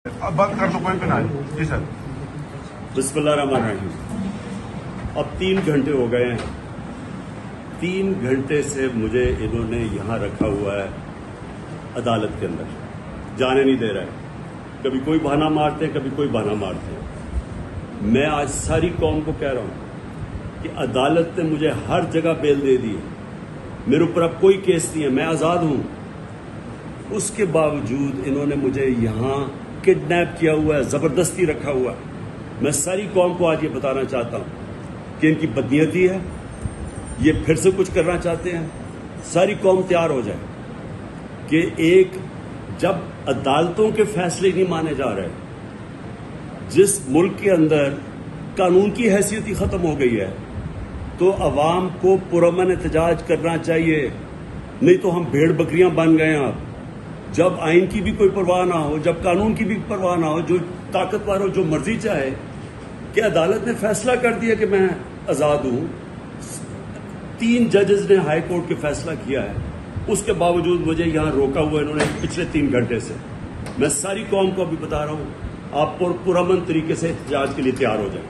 अब बंद कर लो, कोई भी ना है। जी सर। बिस्मिल्लाहिर्रहमानिर्रहीम। अब 3 घंटे हो गए हैं। 3 घंटे से मुझे इन्होंने यहाँ रखा हुआ है अदालत के अंदर, जाने नहीं दे रहा है। कभी कोई बहाना मारते हैं, कभी कोई बहाना मारते हैं। मैं आज सारी कौम को कह रहा हूँ कि अदालत ने मुझे हर जगह बेल दे दी है, मेरे ऊपर अब कोई केस नहीं है, मैं आज़ाद हूँ। उसके बावजूद इन्होंने मुझे यहाँ किडनैप किया हुआ है, जबरदस्ती रखा हुआ है। मैं सारी कौम को आज ये बताना चाहता हूं कि इनकी बदनीयती है, ये फिर से कुछ करना चाहते हैं। सारी कौम तैयार हो जाए कि एक जब अदालतों के फैसले नहीं माने जा रहे, जिस मुल्क के अंदर कानून की हैसियत ही खत्म हो गई है, तो अवाम को पुरअमन एहतजाज करना चाहिए। नहीं तो हम भेड़ बकरियां बन गए हैं। अब जब आइन की भी कोई परवाह ना हो, जब कानून की भी परवाह ना हो, जो ताकतवर हो जो मर्जी चाहे, कि अदालत ने फैसला कर दिया कि मैं आज़ाद हूं। 3 जजेस ने हाई कोर्ट के फैसला किया है, उसके बावजूद मुझे यहां रोका हुआ इन्होंने पिछले 3 घंटे से। मैं सारी कौम को अभी बता रहा हूं, आप पुरअमन तरीके से एहतजाज के लिए तैयार हो जाएं।